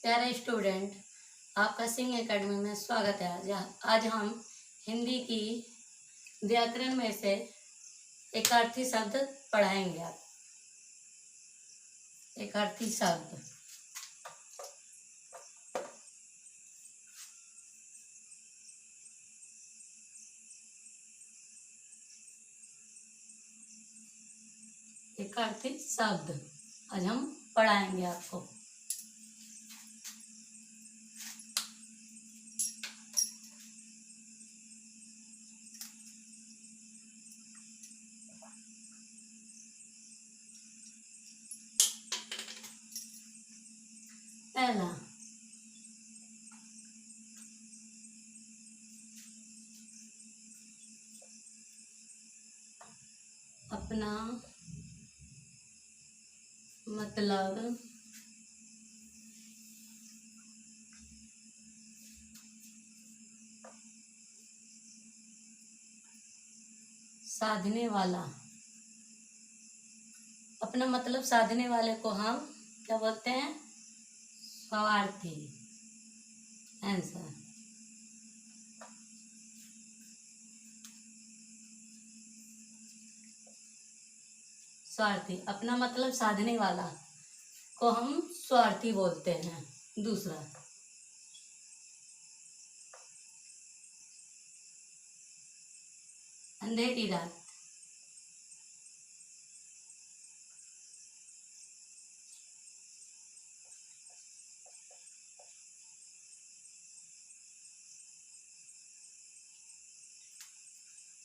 प्यारे स्टूडेंट, आपका सिंह एकेडमी में स्वागत है। आज हम हिंदी की व्याकरण में से एक अर्थी शब्द पढ़ाएंगे। आप एक अर्थी शब्द एक अर्थी शब्द आज हम पढ़ाएंगे आपको। पहला, अपना मतलब साधने वाला। अपना मतलब साधने वाले को हम क्या बोलते हैं? स्वार्थी। आंसर। स्वार्थी, अपना मतलब साधने वाला को हम स्वार्थी बोलते हैं। दूसरा, अंधेरी रात।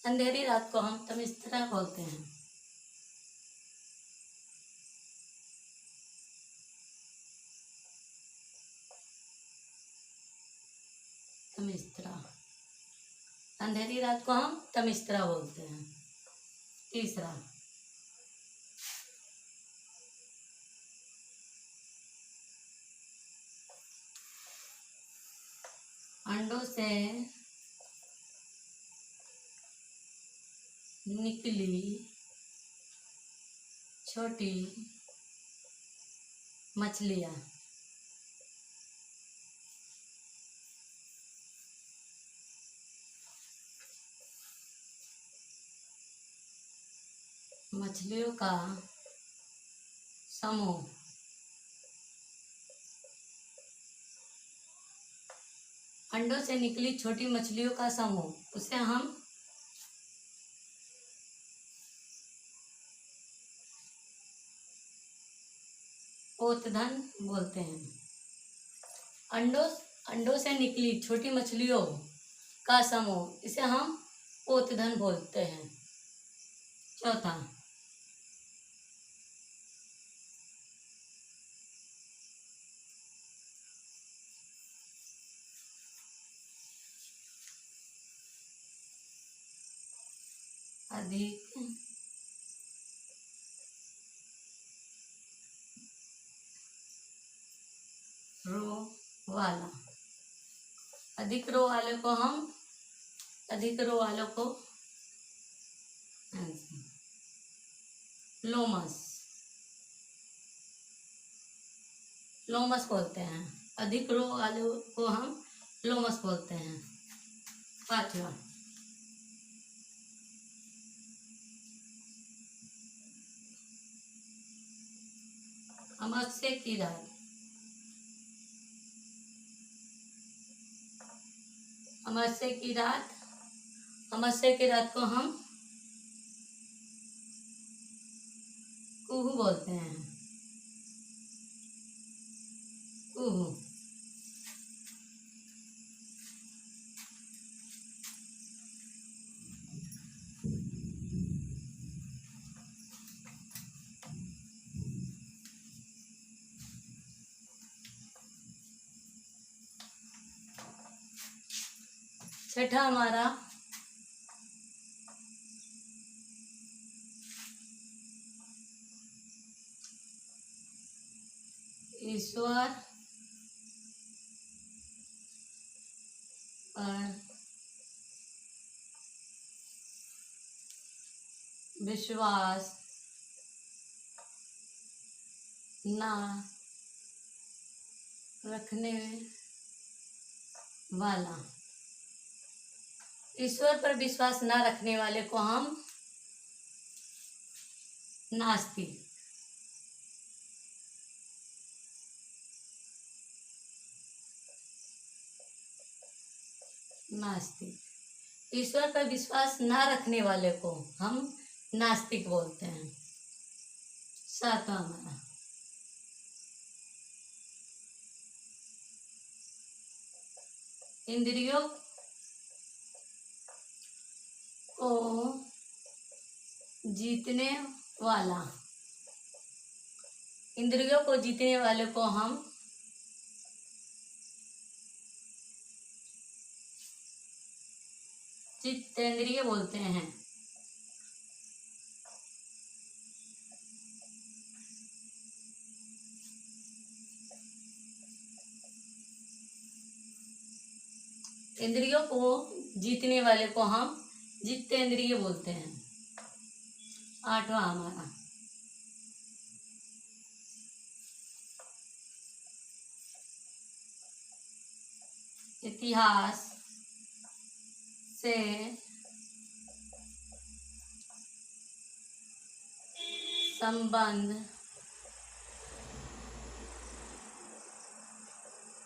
अंधेरी रात को हम तमिस्त्रा बोलते हैं। तमिस्त्रा, अंधेरी रात को हम तमिस्त्रा बोलते हैं। तीसरा, अंडों से निकली छोटी मछलियाँ। मछलियों का समूह। अंडों से निकली छोटी मछलियों का समूह, उसे हम पोतधन बोलते हैं। अंडों से निकली छोटी मछलियों का समूह, इसे हम पोतधन बोलते हैं। चौथा, अधिक रो वाला। अधिक रो वाले को हम अधिक रो वालों को लोमस लोमस बोलते हैं। अधिक रो वालों को हम लोमस बोलते हैं। पांचवा, अमावस्या की रात। अमावस्या की रात अमावस्या की रात को हम कुहू बोलते हैं। कुहू। छठा हमारा ईश्वर पर विश्वास न रखने वाला। ईश्वर पर विश्वास न रखने वाले को हम नास्तिक। नास्तिक। ईश्वर पर विश्वास न रखने वाले को हम नास्तिक बोलते हैं। सातवां हमारा इंद्रियों को जीतने वाला। इंद्रियों को जीतने वाले को हम चित्तेंद्रिय बोलते हैं। इंद्रियों को जीतने वाले को हम जितेंद्रिय बोलते हैं। आठवां हमारा इतिहास से संबंध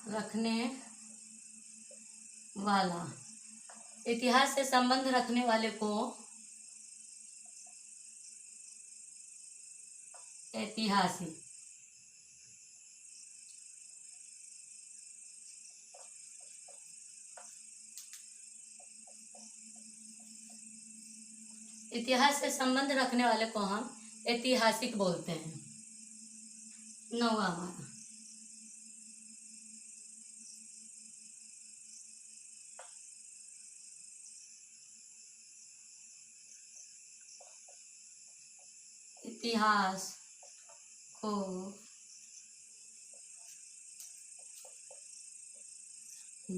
रखने वाला। इतिहास से संबंध रखने वाले को ऐतिहासिक। इतिहास से संबंध रखने वाले को हम ऐतिहासिक बोलते हैं। नौवां हमारा इतिहास को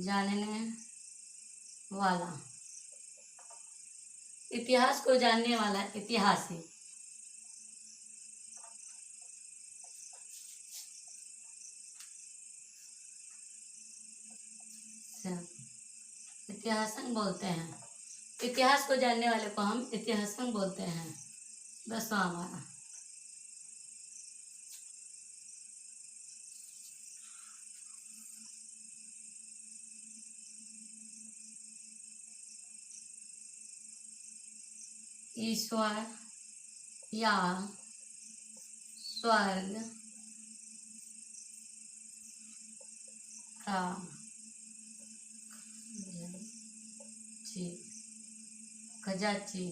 जानने वाला। इतिहास को जानने वाला ऐतिहासिक। इतिहासन बोलते हैं। इतिहास को जानने वाले को हम इतिहासन बोलते हैं। 10वां हमारा ईश्वर या स्वर्ग का खजांची।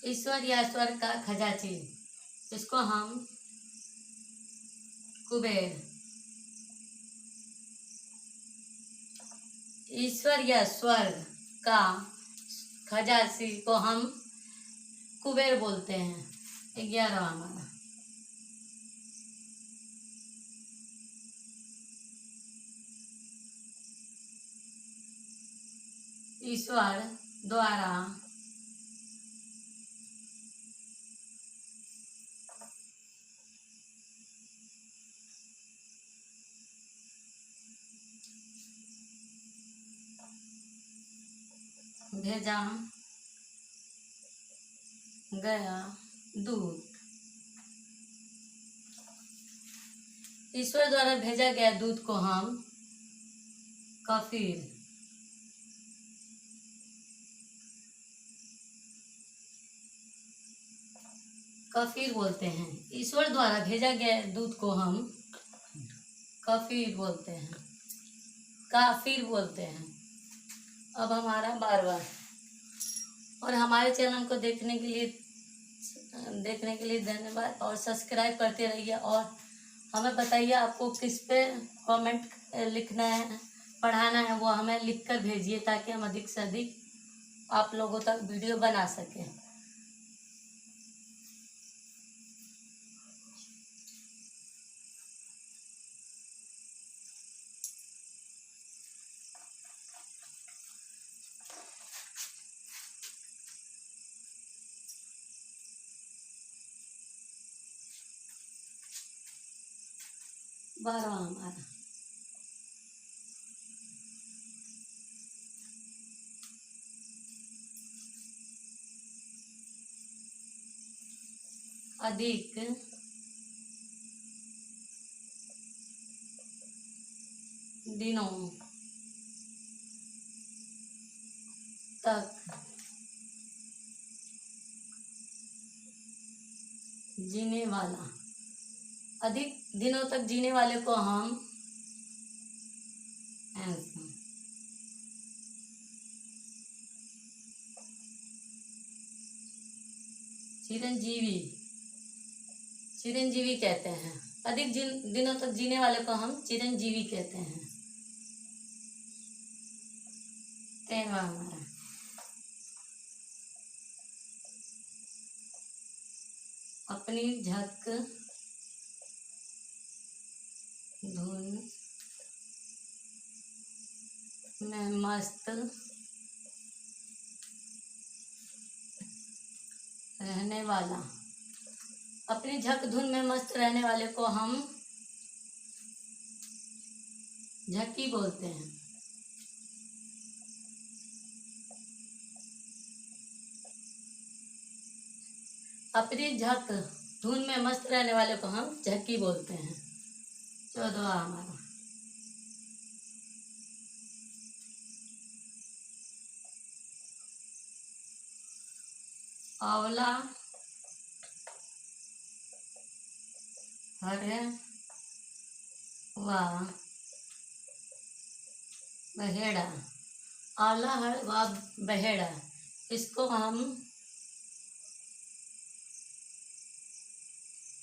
ईश्वर या स्वर्ग का खजांची, इसको हम कुबेर। ईश्वर या स्वर्ग का खजांची को हम कुबेर बोलते हैं। 11वां हमारा ईश्वर द्वारा भेजा गया दूत। ईश्वर द्वारा भेजा गया दूत को हम कफीर। कफीर बोलते हैं। ईश्वर द्वारा भेजा गया दूत को हम कफीर बोलते हैं, काफिर बोलते हैं। अब हमारा 12वां। और हमारे चैनल को देखने के लिए धन्यवाद और सब्सक्राइब करते रहिए। और हमें बताइए आपको किस पे कमेंट लिखना है, पढ़ाना है, वो हमें लिख कर भेजिए ताकि हम अधिक से अधिक आप लोगों तक वीडियो बना सकें। 12वां हमारा अधिक दिनों तक जीने वाला। अधिक दिनों तक जीने वाले को हम ऐसे चिरंजीवी चिरंजीवी कहते हैं। अधिक दिनों तक जीने वाले को हम चिरंजीवी कहते हैं। 13वां हमारा अपनी झक धुन में मस्त रहने वाला। अपनी झक धुन में मस्त रहने वाले को हम झक्की बोलते हैं। अपनी झक धुन में मस्त रहने वाले को हम झक्की बोलते हैं। 14वां हमारा आंवला हरे व बहेड़ा। आंवला हर व बहेड़ा, इसको हम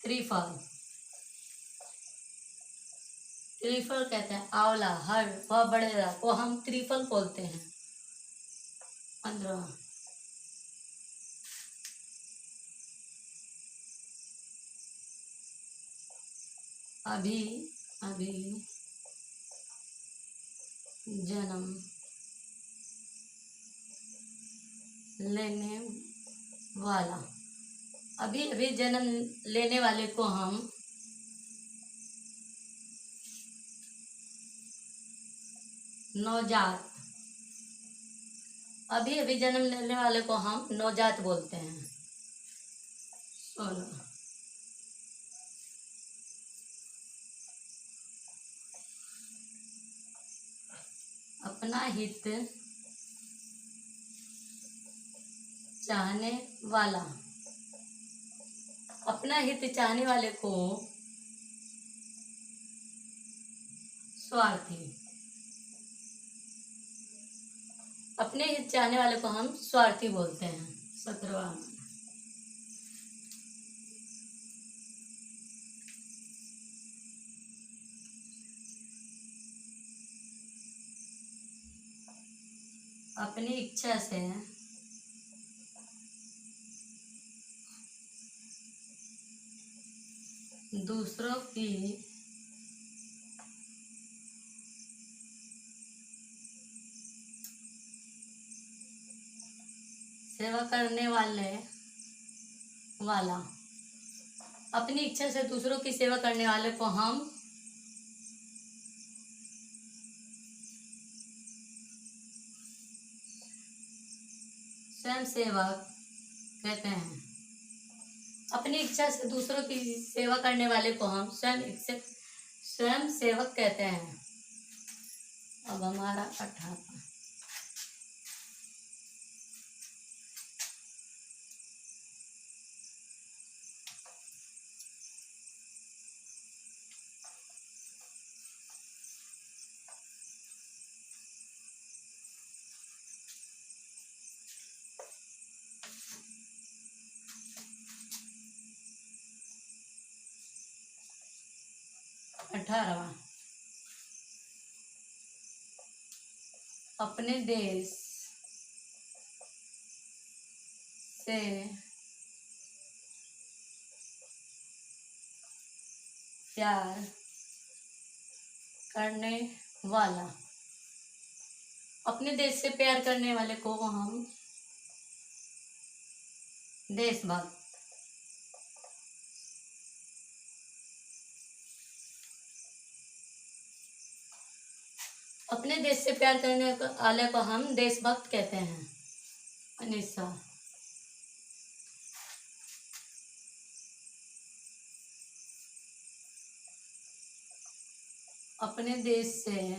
त्रिफल त्रिफल कहते हैं। आंवला हर व बहेड़ा को हम त्रिफल बोलते हैं। 15वां अभी अभी जन्म लेने वाला। अभी अभी जन्म लेने वाले को हम नवजात। अभी अभी जन्म लेने वाले को हम नवजात बोलते हैं। 16 अपना हित चाहने वाला। अपना हित चाहने वाले को स्वार्थी। अपने हित चाहने वाले को हम स्वार्थी बोलते हैं। 17वां अपनी इच्छा से दूसरों की सेवा करने वाला। अपनी इच्छा से दूसरों की सेवा करने वाले को हम स्वयं सेवक कहते हैं। अपनी इच्छा से दूसरों की सेवा करने वाले को हम स्वयं सेवक कहते हैं। अब हमारा 18वां अपने देश से प्यार करने वाला। अपने देश से प्यार करने वाले को हम देशभक्त। अपने देश से प्यार करने वाले को हम देशभक्त कहते हैं। अनिशा। अपने देश से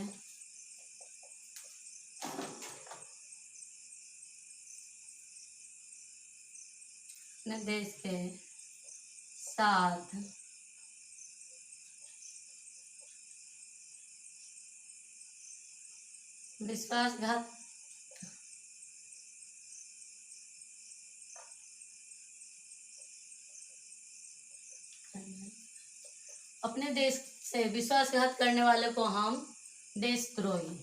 साथ विश्वासघात अपने देश से विश्वासघात करने वाले को हम देशद्रोही।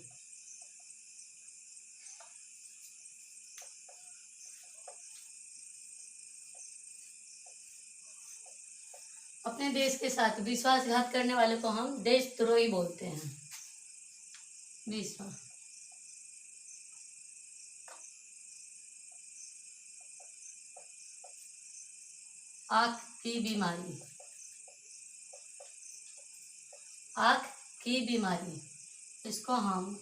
अपने देश के साथ विश्वासघात करने वाले को हम देशद्रोही बोलते हैं। विश्वास। आँख की बीमारी। आँख की बीमारी, इसको हम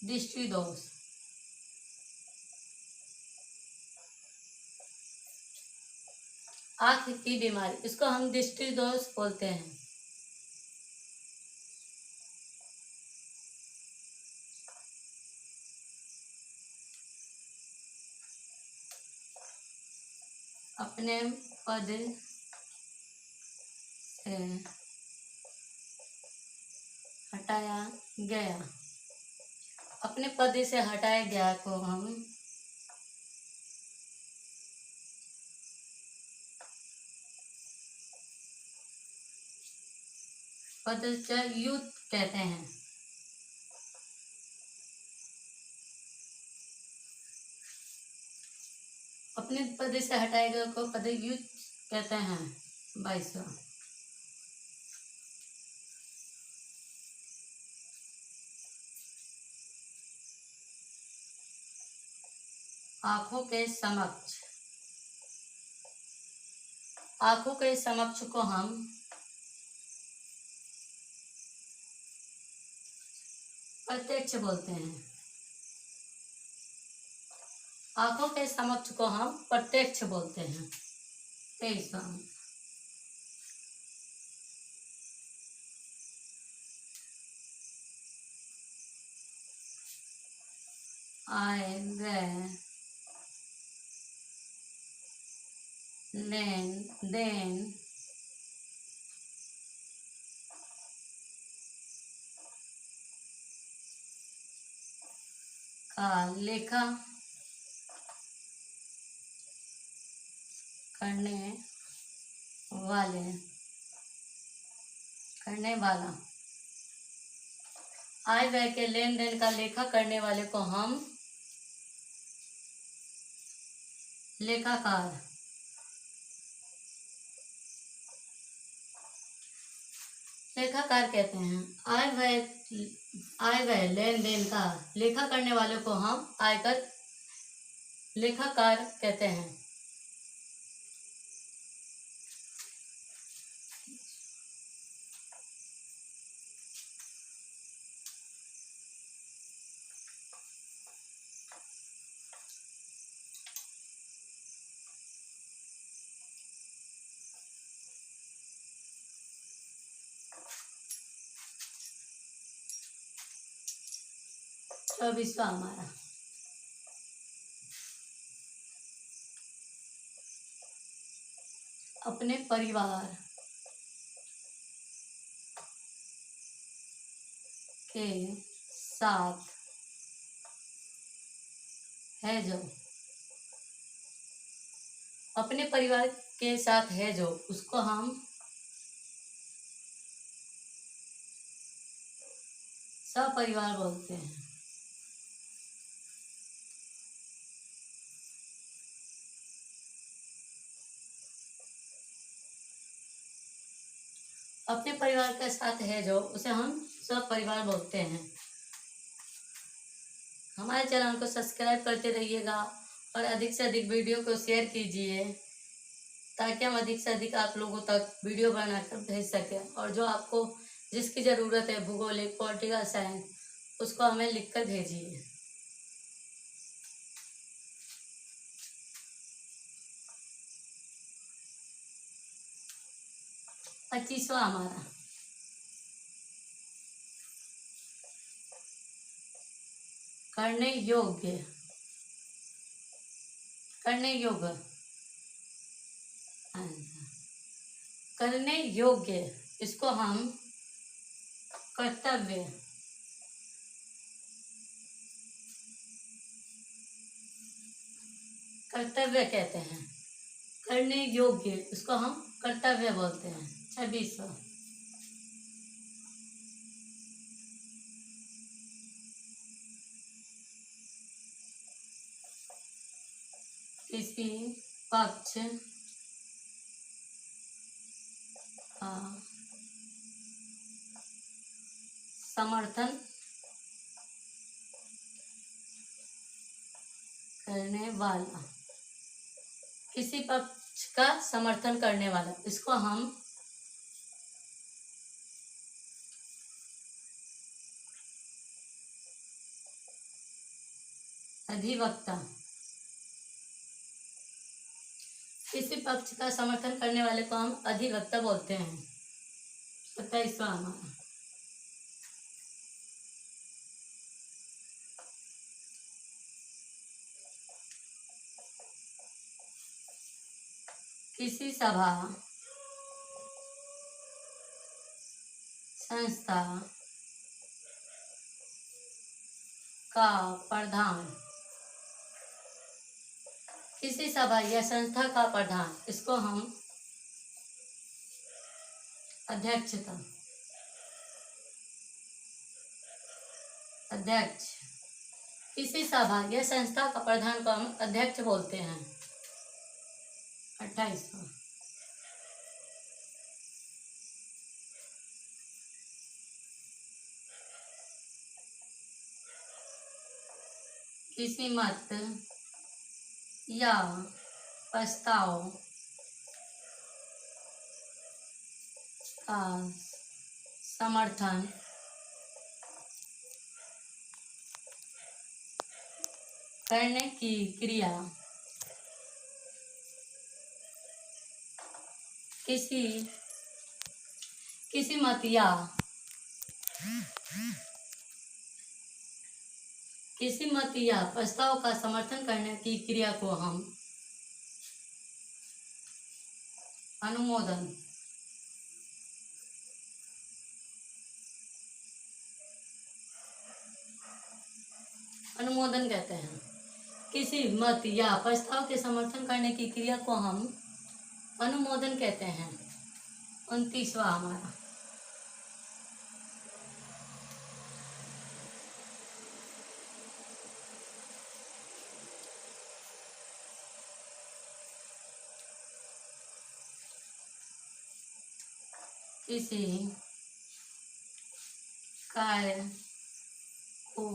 दृष्टि दोष। आँख की बीमारी, इसको हम दृष्टि दोष बोलते हैं। अपने पद से हटाया गया। अपने पद से हटाया गया को हम पदच्युत कहते हैं। अपने पद से हटाए गए को पदच्युत कहते हैं। 22वां। आंखों के समक्ष। आंखों के समक्ष को हम प्रत्यक्ष बोलते हैं। आंखों के समक्ष को हम प्रत्यक्ष बोलते हैं। 23वां। आय व्यय लेन देन का लेखा करने वाला। आय व्यय के लेन देन का लेखा करने वाले को हम लेखाकार। लेखाकार कहते हैं। आय व्यय लेन देन का लेखा करने वाले को हम आयकर लेखाकार कहते हैं। हमारा अपने परिवार के साथ है जो। अपने परिवार के साथ है जो, उसको हम सपरिवार बोलते हैं। अपने परिवार के साथ है जो, उसे हम सपरिवार बोलते हैं। हमारे चैनल को सब्सक्राइब करते रहिएगा और अधिक से अधिक वीडियो को शेयर कीजिए, ताकि हम अधिक से अधिक आप लोगों तक वीडियो बनाकर भेज सकें। और जो आपको जिसकी ज़रूरत है भूगोलिक, पॉलिटिकल साइंस, उसको हमें लिखकर भेजिए। पच्चीसवा हमारा करने योग्य, करने योग्य, करने योग्य, इसको हम कर्तव्य, कर्तव्य कहते हैं। करने योग्य इसको हम कर्तव्य बोलते हैं। 26वां किसी पक्ष का समर्थन करने वाला, किसी पक्ष का समर्थन करने वाला, इसको हम अधिवक्ता, किसी पक्ष का समर्थन करने वाले को हम अधिवक्ता बोलते हैं। 27वां हमारा किसी सभा, संस्था का प्रधान, किसी सभा या संस्था का प्रधान, इसको हम अध्यक्षता, अध्यक्ष, किसी सभा या संस्था का प्रधान को हम अध्यक्ष बोलते हैं। 28वां किसी मत या प्रस्ताव का समर्थन करने की क्रिया, किसी मत या किसी मत या प्रस्ताव का समर्थन करने की क्रिया को हम अनुमोदन, अनुमोदन कहते हैं। किसी मत या प्रस्ताव के समर्थन करने की क्रिया को हम अनुमोदन कहते हैं। 29वां हमारा किसी कार्य को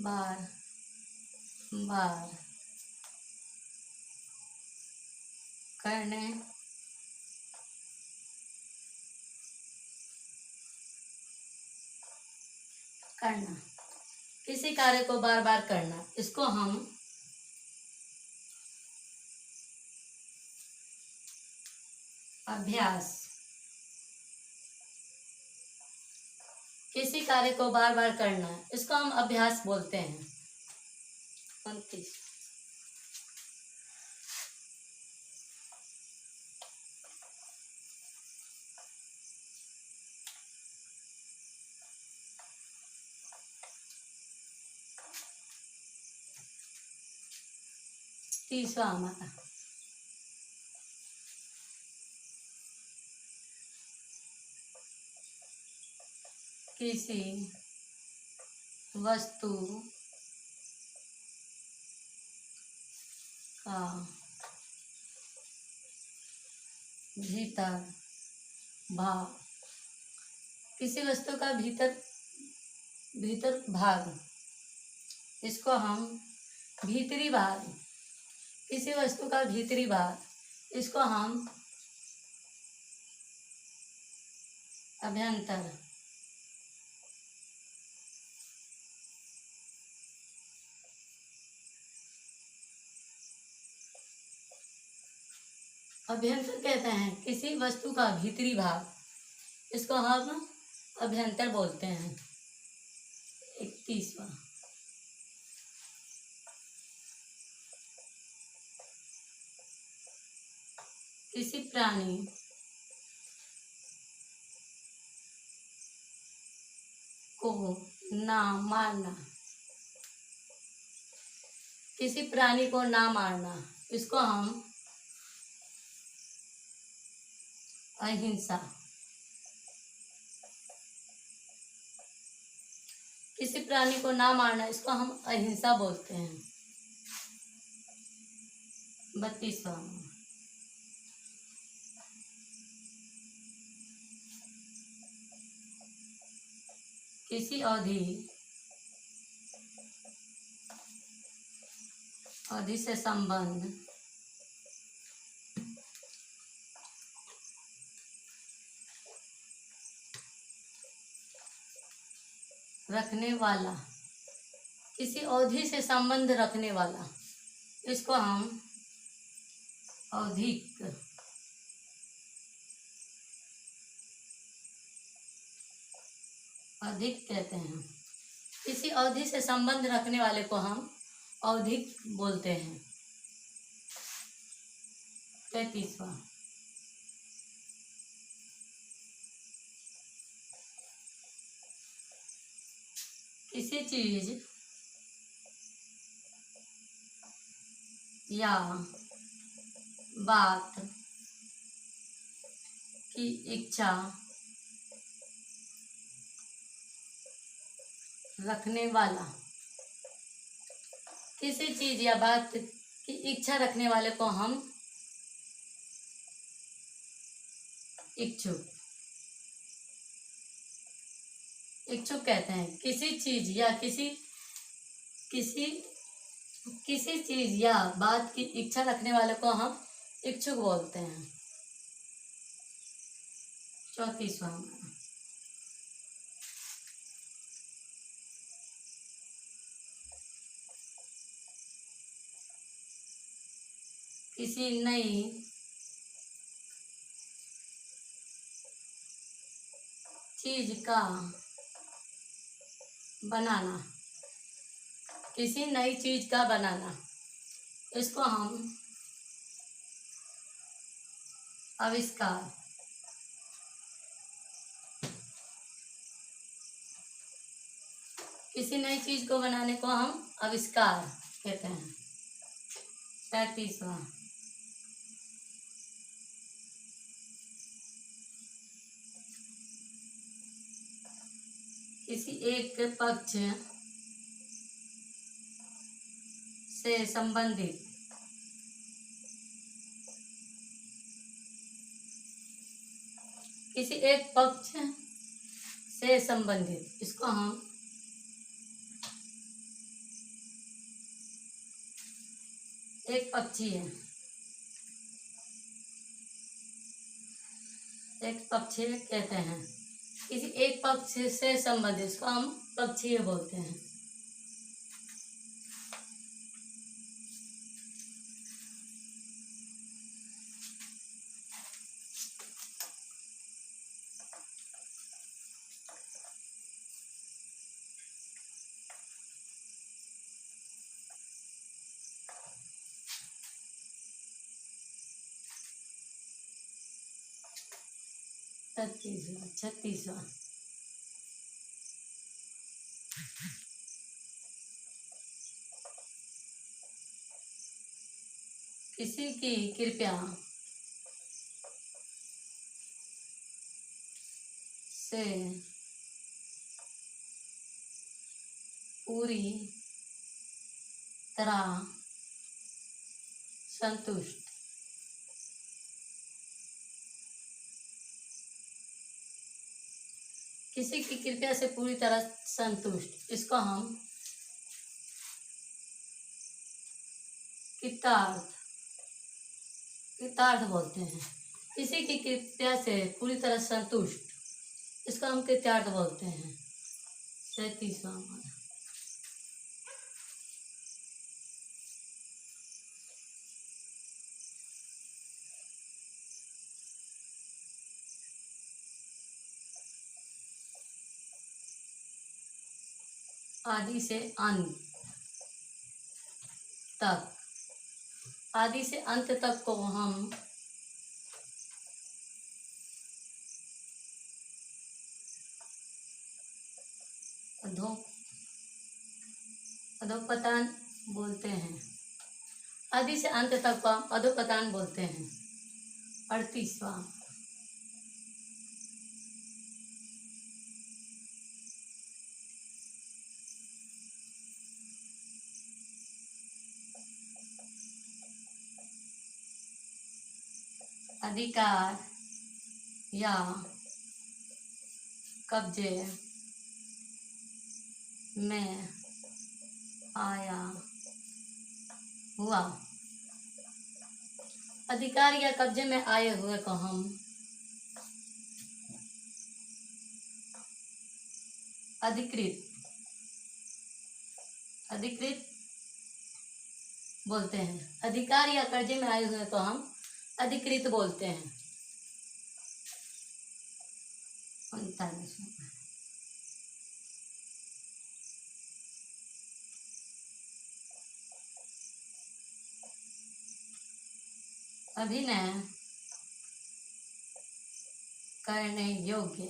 बार बार करने करना, किसी कार्य को बार बार करना, इसको हम अभ्यास, किसी कार्य को बार बार करना, इसको हम अभ्यास बोलते हैं। 29 30वां हमारा किसी वस्तु का भीतर भाग, किसी वस्तु का भीतर भाग, इसको हम भीतरी भाग, किसी वस्तु का भीतरी भाग, इसको हम अभ्यंतर, अभ्यंतर कहते हैं किसी वस्तु का भीतरी भाग, इसको हम अभ्यंतर बोलते हैं। 31वां, किसी प्राणी को ना मारना, किसी प्राणी को ना मारना, इसको हम अहिंसा, किसी प्राणी को ना मारना, इसको हम अहिंसा बोलते हैं। 32वां, किसी अवधि से संबंध रखने वाला, किसी अवधि से संबंध रखने वाला, इसको हम औधिक, अधिक कहते हैं। किसी अवधि से संबंध रखने वाले को हम औधिक बोलते हैं। 33वां, किसी चीज या बात की इच्छा रखने वाला, किसी चीज या बात की इच्छा रखने वाले को हम इच्छुक, इच्छुक कहते हैं। किसी चीज या किसी चीज या बात की इच्छा रखने वाले को हम इच्छुक बोलते हैं। 34वां, किसी नई चीज का बनाना, किसी नई चीज का बनाना, इसको हम आविष्कार, किसी नई चीज को बनाने को हम आविष्कार कहते हैं। 35वां, किसी एक पक्ष से संबंधित किसी एक पक्ष से संबंधित, इसको हम एक पक्षी है, एक पक्षी कहते हैं। किसी एक पक्ष से संबंधित, इसको हम पक्षी बोलते हैं। 36वां, किसी की कृपया से पूरी तरह संतुष्ट, किसी की कृपया से पूरी तरह संतुष्ट, इसको हम कृतार्थ कृतार्थ बोलते हैं। किसी की कृपया से पूरी तरह संतुष्ट, इसको हम कृत्यार्थ बोलते हैं। 37वां हमारा आदि से अंत तक। आदि से अंत तक को हम अधोपतन बोलते हैं। आदि से अंत तक को हम अधोपतन बोलते हैं। 38वां अधिकार या कब्जे में आया हुआ। अधिकार या कब्जे में आए हुए को हम अधिकृत बोलते हैं। अधिकार या कब्जे में आए हुए को हम अधिकृत बोलते हैं। 39वां अभिनय करने योग्य।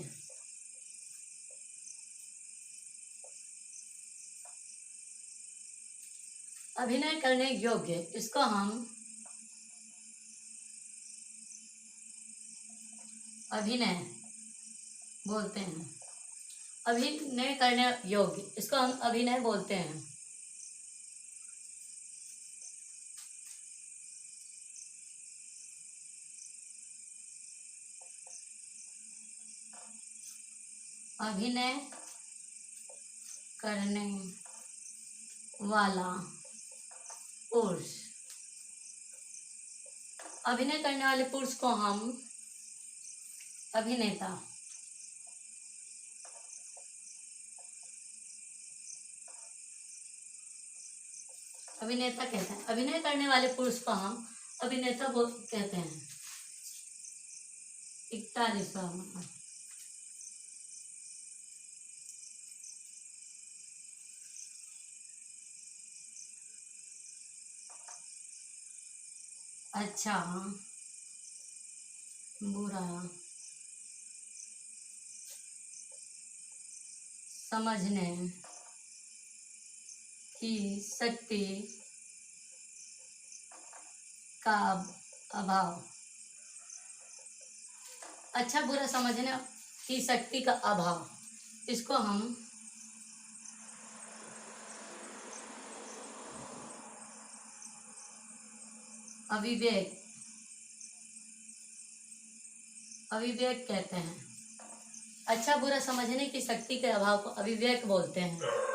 अभिनय करने योग्य, इसको हम अभिनय बोलते हैं। अभिनय करने योग्य, इसको हम अभिनय बोलते हैं। अभिनय करने वाला पुरुष। अभिनय करने वाले पुरुष को हम अभिनेता कहते हैं। अभिनय करने वाले पुरुष को हम अभिनेता कहते हैं। 41वां अच्छा बुरा समझने की शक्ति का अभाव। अच्छा बुरा समझने की शक्ति का अभाव, इसको हम अविवेक कहते हैं। अच्छा बुरा समझने की शक्ति के अभाव को अविवेक बोलते हैं।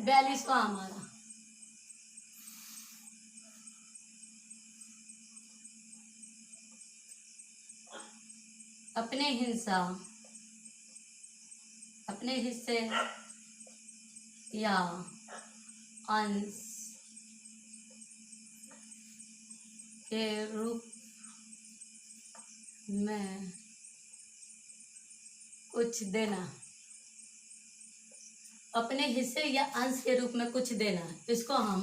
बयालीसवां हमारा अपने हिस्से या अंश के रूप में कुछ देना। अपने हिस्से या अंश के रूप में कुछ देना, इसको हम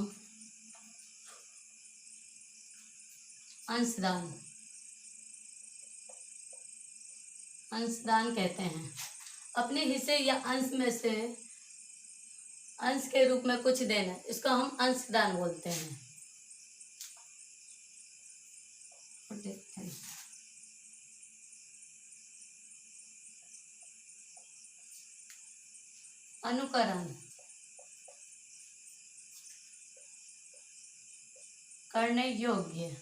अंशदान कहते हैं। अपने हिस्से या अंश में से अंश के रूप में कुछ देना, इसको हम अंशदान बोलते हैं। अनुकरण करने योग्य,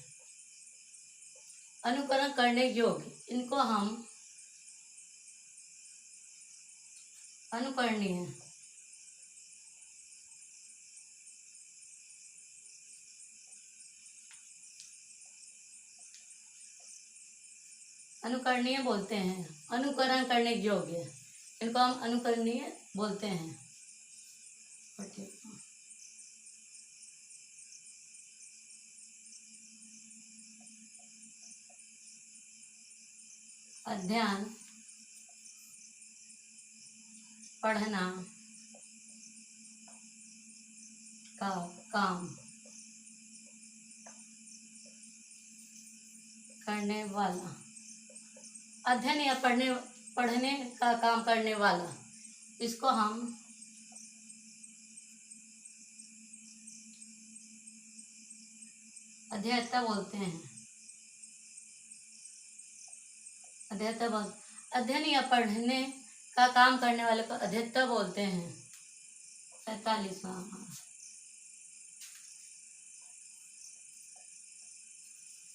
अनुकरण करने योग्य, इनको हम अनुकरणीय, अनुकरणीय बोलते हैं। अनुकरण करने योग्य, इनको हम अनुकरणीय बोलते हैं। अध्ययन, पढ़ना का काम करने वाला, अध्ययन या पढ़ने का काम करने वाला, इसको हम अध्येता बोलते हैं। अध्ययन या पढ़ने का काम करने वाले को अध्येता बोलते हैं। 47वां,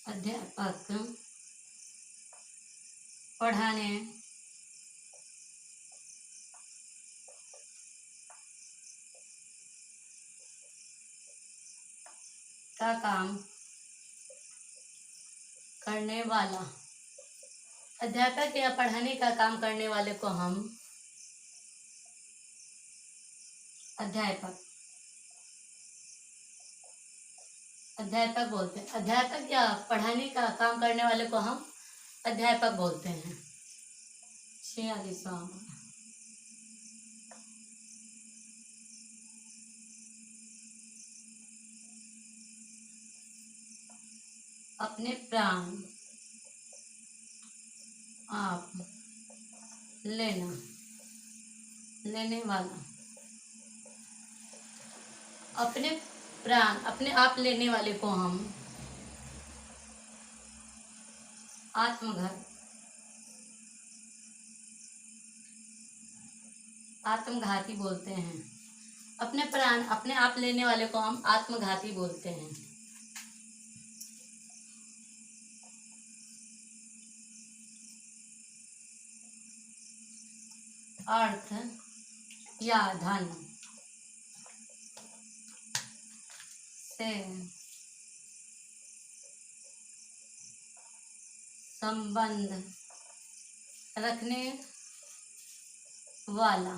अध्यापक पढ़ाने का काम करने वाला, अध्यापक या पढ़ाने का काम करने वाले को हम अध्यापक बोलते हैं। अध्यापक या पढ़ाने का काम करने वाले को हम अध्यापक बोलते हैं। 46वां, अपने प्राण आप लेने वाला, अपने प्राण अपने आप लेने वाले को हम आत्मघाती बोलते हैं। अपने प्राण अपने आप लेने वाले को हम आत्मघाती बोलते हैं। अर्थ या धन से संबंध रखने वाला,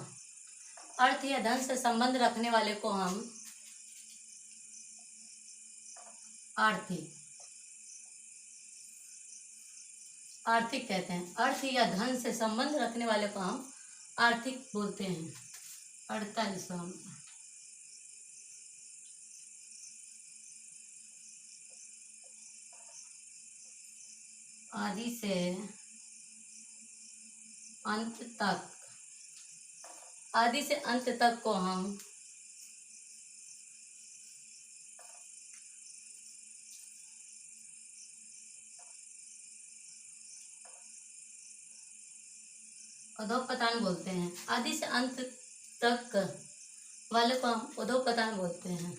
अर्थ या धन से संबंध रखने वाले को हम आर्थिक कहते हैं। अर्थ या धन से संबंध रखने वाले को हम आर्थिक बोलते हैं। 48वां, आदि से अंत तक को हम अधोपतान बोलते हैं। आदि से अंत तक वाले को हम अधोपतान बोलते हैं।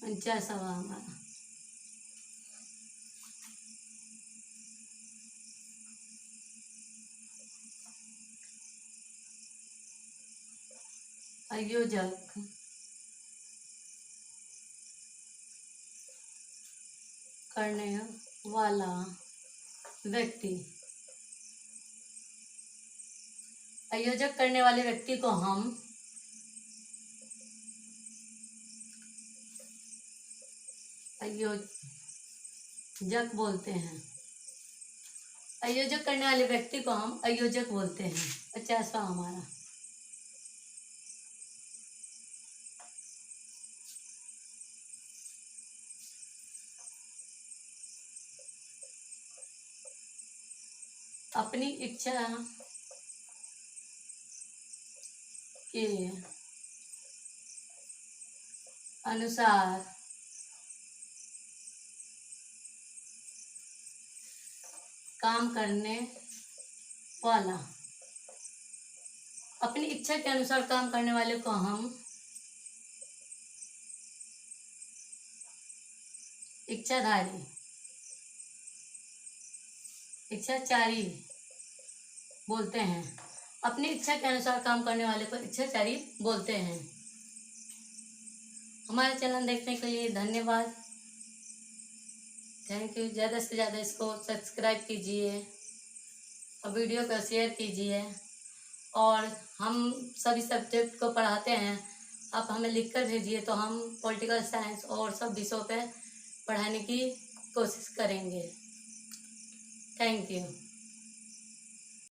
49वां हमारा आयोजक करने वाला व्यक्ति, आयोजक करने वाले व्यक्ति को हम आयोजक बोलते हैं। आयोजक करने वाले व्यक्ति को हम आयोजक बोलते हैं। 50वां हमारा अपनी इच्छा के अनुसार काम करने वाला। अपनी इच्छा के अनुसार काम करने वाले को हम इच्छाधारी, इच्छाचारी बोलते हैं। अपनी इच्छा के अनुसार काम करने वाले को इच्छाचारी बोलते हैं। हमारा चैनल देखने के लिए धन्यवाद। Thank you. ज़्यादा से ज़्यादा इसको सब्सक्राइब कीजिए और वीडियो को शेयर कीजिए। और हम सभी सब्जेक्ट को पढ़ाते हैं, आप हमें लिखकर भेजिए तो हम पॉलिटिकल साइंस और सब विषयों पे पढ़ाने की कोशिश करेंगे। Thank you.